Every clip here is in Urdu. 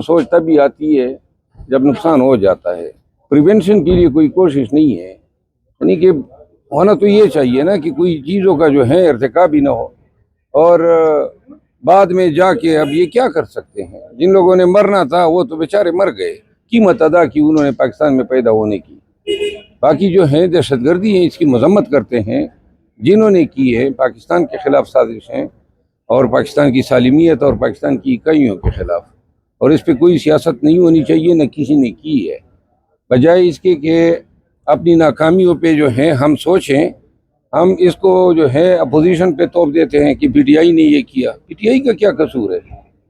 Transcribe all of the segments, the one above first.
سوچ تبھی آتی ہے جب نقصان ہو جاتا ہے. پریونشن کے لیے کوئی کوشش نہیں ہے. یعنی کہ ہونا تو یہ چاہیے نا کہ کوئی چیزوں کا جو ہے ارتکاب ہی نہ ہو. اور بعد میں جا کے اب یہ کیا کر سکتے ہیں؟ جن لوگوں نے مرنا تھا وہ تو بیچارے مر گئے. قیمت ادا کی انہوں نے پاکستان میں پیدا ہونے کی. باقی جو ہیں دہشت گردی ہیں، اس کی مذمت کرتے ہیں جنہوں نے کی ہے پاکستان کے خلاف سازش ہیں اور پاکستان کی سالمیت اور پاکستان کی اکائیوں کے خلاف. اور اس پہ کوئی سیاست نہیں ہونی چاہیے، نہ کسی نے کی ہے. بجائے اس کے کہ اپنی ناکامیوں پہ جو ہے ہم سوچیں، ہم اس کو جو ہے اپوزیشن پہ توپ دیتے ہیں کہ پی ٹی آئی نے یہ کیا. پی ٹی آئی کا کیا قصور ہے؟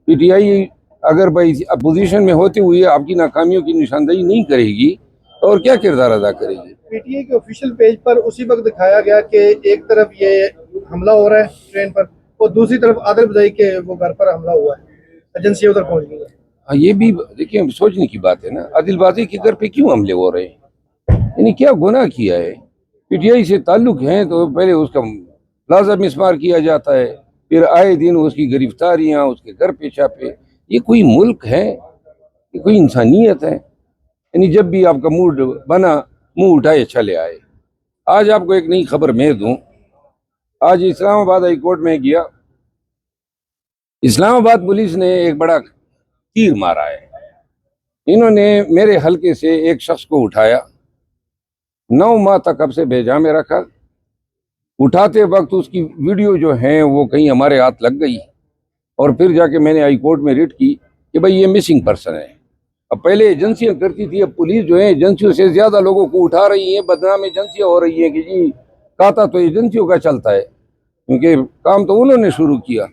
پی ٹی آئی اگر بھائی اپوزیشن میں ہوتے ہوئے آپ کی ناکامیوں کی نشاندہی نہیں کرے گی تو اور کیا کردار ادا کرے گی؟ پی ٹی آئی کے آفیشیل پیج پر اسی وقت دکھایا گیا کہ ایک طرف یہ حملہ ہو رہا ہے ٹرین پر اور دوسری طرف عادل بدائی کے وہ گھر پر حملہ ہوا ہے، ایجنسی ادھر پہنچ گئی ہے. ہاں، یہ بھی دیکھیں سوچنے کی بات ہے نا. عادل بادی کے گھر پہ کیوں حملے ہو رہے ہیں؟ یعنی کیا گناہ کیا ہے؟ پی ٹی آئی سے تعلق ہے تو پہلے اس کا لازم مسمار کیا جاتا ہے، پھر آئے دن اس کی گرفتاریاں، اس کے گھر پہ چھاپے. یہ کوئی ملک ہے؟ یہ کوئی انسانیت ہے؟ یعنی جب بھی آپ کا موڈ بنا منہ اٹھائے چلے آئے. آج آپ کو ایک نئی خبر میں دوں. آج اسلام آباد ہائی کورٹ میں گیا. اسلام آباد پولیس نے ایک بڑا تیر مارا ہے. انہوں نے میرے حلقے سے ایک شخص کو اٹھایا، 9 ماہ تک اب سے بھیجا میں رکھا. اٹھاتے وقت اس کی ویڈیو جو ہیں وہ کہیں ہمارے ہاتھ لگ گئی اور پھر جا کے میں نے ہائی کورٹ میں ریٹ کی کہ بھئی یہ مسنگ پرسن ہے. اب پہلے ایجنسیاں کرتی تھی، اب پولیس جو ہے ایجنسیوں سے زیادہ لوگوں کو اٹھا رہی ہیں. بدنام ایجنسیاں ہو رہی ہیں کہ جی کاتا تو ایجنسیوں کا چلتا ہے، کیونکہ کام تو انہوں نے شروع کیا.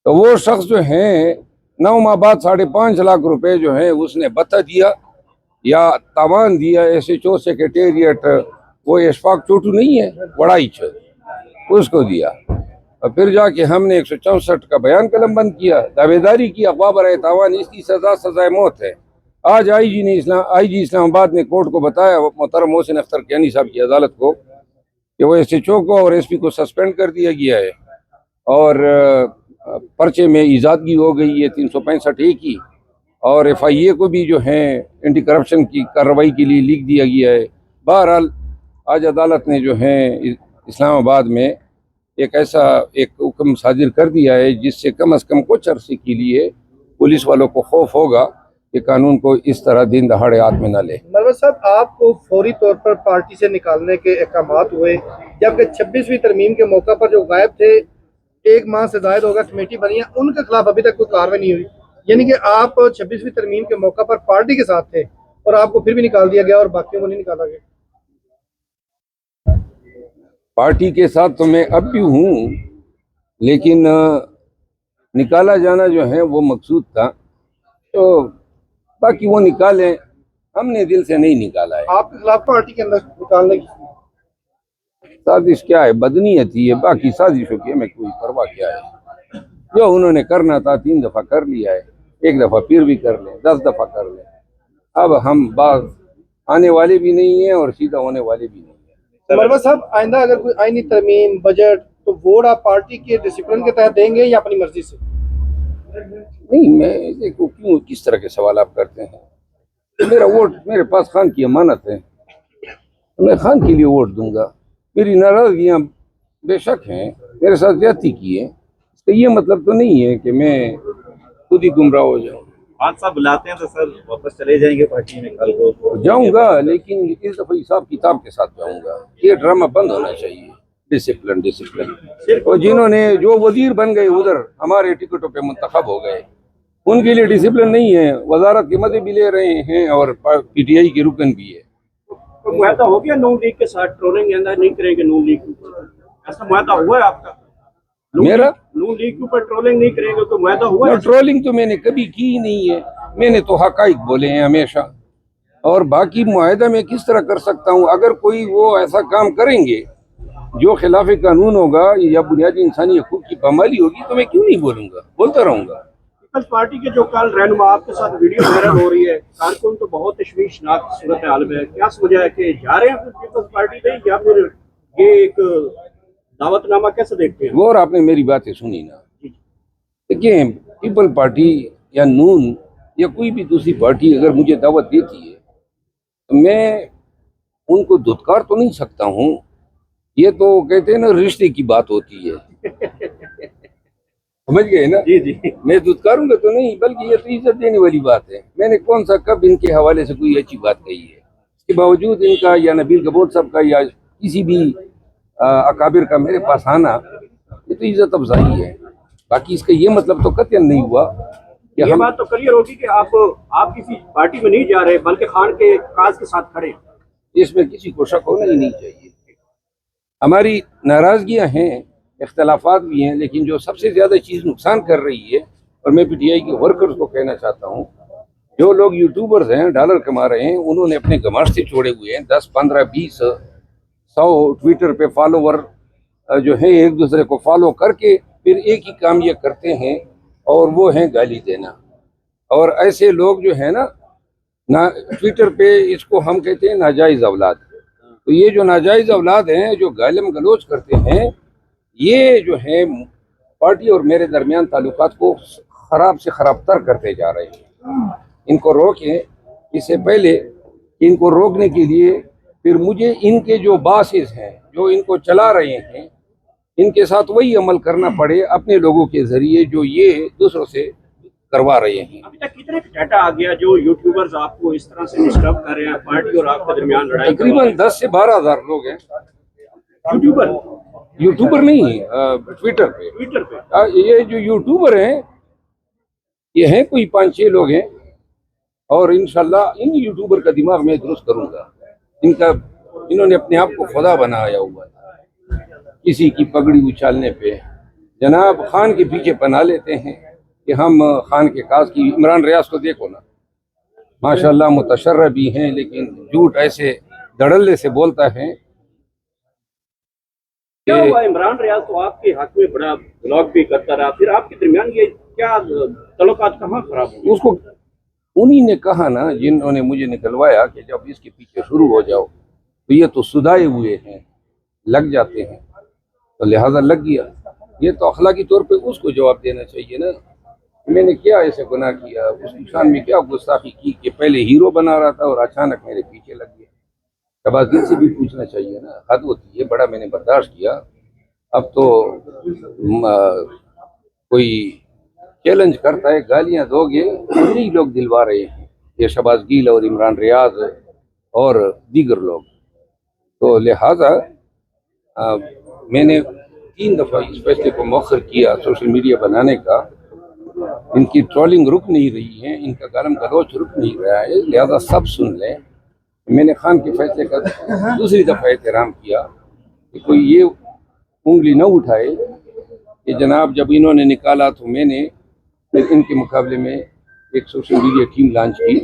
تو وہ شخص جو ہیں 9 ماہ بعد 5.5 لاکھ روپے جو ہیں اس نے بتا دیا یا تاوان دیا. ایس ایچ او سیکریٹریٹ وہ اشفاق چوٹو نہیں ہے وڑائی اس کو دیا. اور پھر جا کے ہم نے 164 کا بیان قلم بند کیا، دعوے داری کی، اغوا برائے تاوان، اس کی سزائے موت ہے. آج آئی جی اسلام آباد نے کورٹ کو بتایا، محترم محسن اختر کیانی صاحب کی عدالت کو، کہ وہ ایس ایچ او کو اور ایس پی کو سسپینڈ کر دیا گیا ہے اور پرچے میں ایزادگی ہو گئی ہے 365 کی، اور ایف آئی اے کو بھی جو ہیں اینٹی کرپشن کی کارروائی کے لیے لکھ دیا گیا ہے. بہرحال آج عدالت نے جو ہے اسلام آباد میں ایک حکم صادر کر دیا ہے جس سے کم از کم کچھ عرصے کے لیے پولیس والوں کو خوف ہوگا کہ قانون کو اس طرح دن دہاڑے ہاتھ میں نہ لے. مروت صاحب، آپ کو فوری طور پر پارٹی سے نکالنے کے احکامات ہوئے، جبکہ 26ویں ترمیم کے موقع پر جو غائب تھے 1 ماہ سے زائد ہوگا کمیٹی بنی ہے، ان کے خلاف ابھی تک کوئی کارروائی نہیں ہوئی. یعنی کہ آپ 26ویں ترمیم کے موقع پر پارٹی کے ساتھ تھے اور آپ کو پھر بھی نکال دیا گیا اور باقیوں کو نہیں نکالا گیا. پارٹی کے ساتھ تو میں اب بھی ہوں، لیکن نکالا جانا جو ہے وہ مقصود تھا، تو باقی وہ نکالیں، ہم نے دل سے نہیں نکالا ہے. آپ کے خلاف پارٹی کے اندر نکالنے کی سازش کیا ہے؟ بدنیت ہی ہے. باقی سازشوں کی ہمیں کوئی پرواہ کیا ہے؟ جو انہوں نے کرنا تھا 3 دفعہ کر لیا ہے، 1 دفعہ پھر بھی کر لیں، 10 دفعہ کر لیں. اب ہم باز آنے والے بھی نہیں ہیں اور سیدھا ہونے والے بھی نہیں ہیں. مروت صاحب، آئندہ اگر کوئی آئینی ترمیم، بجٹ، تو ووٹ آپ پارٹی کے ڈسپلن کے تحت دیں گے یا اپنی مرضی سے؟ نہیں، میں دیکھو کیوں کس طرح کے سوال آپ کرتے ہیں. میرا ووٹ میرے پاس خان کی امانت ہے، میں خان کے لیے ووٹ دوں گا. میری ناراضگیاں بے شک ہیں، میرے ساتھ زیادتی کی ہے، اس کا یہ مطلب تو نہیں ہے کہ میں خود ہی گمراہ ہو جاؤں. آپ صاحب بلاتے ہیں تو سر واپس چلے جائیں گے پارٹی میں؟ کل کو جاؤں گا، لیکن اس دفعہ حساب کتاب کے ساتھ جاؤں گا. یہ ڈرامہ بند ہونا چاہیے. ڈسپلن. اور جنہوں نے جو وزیر بن گئے ادھر ہمارے ٹکٹوں پہ منتخب ہو گئے، ان کے لیے ڈسپلن نہیں ہے. وزارت کے مدد بھی لے رہے ہیں اور پی ٹی آئی کے رکن بھی ہے. تو معاہدہ ہو گیا نون لیگ کے ساتھ ٹرولنگ نہیں کریں گے نون لیگ کے اوپر؟ ایسا معاہدہ ہوا ہے آپ کا؟ میرا نون لیگ کے اوپر ٹرولنگ نہیں کریں گے تو معاہدہ ہوا ہے؟ ٹرولنگ تو میں نے کبھی کی ہی نہیں ہے. میں نے تو حقائق بولے ہیں ہمیشہ، اور باقی معاہدہ میں کس طرح کر سکتا ہوں؟ اگر کوئی وہ ایسا کام کریں گے جو خلاف قانون ہوگا یا بنیادی انسانی حقوق کی پامالی ہوگی تو میں کیوں نہیں بولوں گا، بولتا رہوں گا. پیپلز پارٹی کے جو کل رہنما آپ کے ساتھ ویڈیو وائرل ہو رہی ہے، کارکن تو بہت تشویشناک صورتحال میں ہے، کیا سمجھا ہے کہ جا رہے ہیں پیپلز پارٹی میں یا پھر یہ ایک دعوت نامہ کیسے دیکھتے ہیں؟ اور آپ نے میری باتیں سنی نا. دیکھیں، پیپل پارٹی یا نون یا کوئی بھی دوسری پارٹی اگر مجھے دعوت دیتی ہے تو میں ان کو دھتکار تو نہیں سکتا ہوں. یہ تو کہتے ہیں نا رشتے کی بات ہوتی ہے, سمجھ گئے نا. جی جی میں دھتکاروں گا تو نہیں, بلکہ یہ تو عزت دینے والی بات ہے. میں نے کون سا کب ان کے حوالے سے کوئی اچھی بات کہی ہے؟ اس کے باوجود ان کا یا نبیل کپور صاحب کا یا کسی بھی اکابر کا میرے پاس آنا, یہ تو عزت افزائی ہے. باقی اس کا یہ مطلب تو قطعاً نہیں ہوا کہ یہ ہم بات تو کلیئر ہوگی کہ آپ کسی پارٹی میں نہیں جا رہے بلکہ خان کے کاز کے ساتھ کھڑے ہیں. اس میں کسی کو شک ہونا ہی نہیں چاہیے. ہماری ناراضگیاں ہیں, اختلافات بھی ہیں, لیکن جو سب سے زیادہ چیز نقصان کر رہی ہے, اور میں پی ٹی آئی کے ورکرز کو کہنا چاہتا ہوں, جو لوگ یوٹیوبرز ہیں ڈالر کما رہے ہیں, انہوں نے اپنے گماشتے چھوڑے ہوئے ہیں. 10 15 20 100 ٹویٹر پہ فالوور جو ہیں ایک دوسرے کو فالو کر کے پھر ایک ہی کام یہ کرتے ہیں, اور وہ ہیں گالی دینا. اور ایسے لوگ جو ہیں نا ٹویٹر پہ, اس کو ہم کہتے ہیں ناجائز اولاد. تو یہ جو ناجائز اولاد ہیں جو گالم گلوچ کرتے ہیں, یہ جو ہیں پارٹی اور میرے درمیان تعلقات کو خراب سے خراب تر کرتے جا رہے ہیں. ان کو روکیں. اس سے پہلے ان کو روکنے کے لیے پھر مجھے ان کے جو باسز ہیں جو ان کو چلا رہے ہیں, ان کے ساتھ وہی عمل کرنا پڑے اپنے لوگوں کے ذریعے جو یہ دوسروں سے کروا رہے ہیں. ابھی تک کتنے ڈیٹا آ گیا جو یوٹیوبرز آپ کو اس طرح سے ڈسٹرب کر رہے ہیں, پارٹی اور آپ کے درمیان لڑائی کر رہے ہیں؟ تقریباً 10 سے 12 ہزار لوگ ہیں. یوٹیوبر نہیں, ٹویٹر پہ. ٹویٹر پہ یہ جو یوٹیوبر ہیں یہ ہیں کوئی 5 6 لوگ ہیں, اور انشاءاللہ ان یوٹیوبر کا دماغ میں درست کروں گا. انہوں نے اپنے آپ کو خدا بنایا ہوا ہے. کسی کی پگڑی اچھالنے پہ جناب خان کے پیچھے پناہ لیتے ہیں کہ ہم خان کے کاز کی. عمران ریاض کو دیکھو نا, ماشاءاللہ متشرع بھی ہیں, لیکن جھوٹ ایسے دھڑلے سے بولتا ہے. کیا ہوا؟ عمران ریاض تو آپ کے حق میں بڑا بلاگ بھی کرتا رہا, پھر آپ کے درمیان یہ کیا تعلقات کہاں خراب ہوئے؟ اس کو انہی نے کہا نا, جنہوں نے مجھے نکلوایا, کہ جب اس کے پیچھے شروع ہو جاؤ تو یہ تو سدائے ہوئے ہیں, لگ جاتے ہیں, تو لہذا لگ گیا. یہ تو اخلاقی طور پہ اس کو جواب دینا چاہیے نا, میں نے کیا ایسے گناہ کیا, اس کی شان میں کیا گستاخی کی کہ پہلے ہیرو بنا رہا تھا اور اچانک میرے پیچھے لگ گیا. شہباز گل سے بھی پوچھنا چاہیے نا, حد ہوتی ہے. بڑا میں نے برداشت کیا, اب تو کوئی چیلنج کرتا ہے, گالیاں دو گے, یہی لوگ دلوا رہے ہیں, یہ شہباز گل اور عمران ریاض اور دیگر لوگ. تو لہذا میں نے 3 دفعہ اس فیصلے کو مؤخر کیا سوشل میڈیا بنانے کا. ان کی ٹرولنگ رک نہیں رہی ہے, ان کا گالم گلوچ رک نہیں رہا ہے, لہذا سب سن لیں. میں نے خان کے فیصلے کا دوسری دفعہ احترام کیا کہ کوئی یہ انگلی نہ اٹھائے کہ جناب جب انہوں نے نکالا تو میں نے پھر ان کے مقابلے میں ایک سوشل میڈیا ٹیم لانچ کی.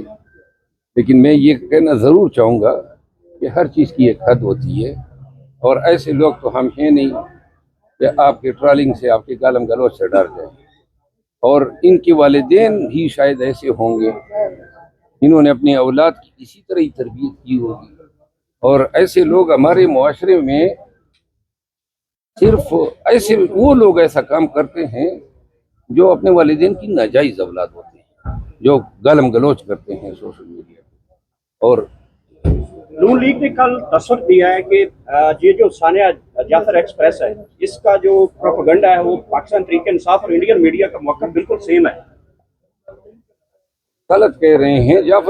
لیکن میں یہ کہنا ضرور چاہوں گا کہ ہر چیز کی ایک حد ہوتی ہے, اور ایسے لوگ تو ہم ہیں نہیں کہ آپ کے ٹرالنگ سے, آپ کے گالم گلوچ سے ڈر جائیں. اور ان کے والدین بھی شاید ایسے ہوں گے, انہوں نے اپنی اولاد کی اسی طرح ہی تربیت کی ہوگی. اور ایسے لوگ ہمارے معاشرے میں صرف ایسے وہ لوگ ایسا کام کرتے ہیں جو اپنے والدین کی ناجائز اولاد ہوتے ہیں, جو گالم گلوچ کرتے ہیں سوشل میڈیا پہ. اور نون لیگ نے کل تصور دیا ہے کہ یہ جو ثانیہ جعفر ایکسپریس ہے, اس کا جو پروپیگنڈا ہے وہ پاکستان تحریک انصاف اور انڈین میڈیا کا موقف بالکل سیم ہے. غلط کہہ رہے ہیں. جعفر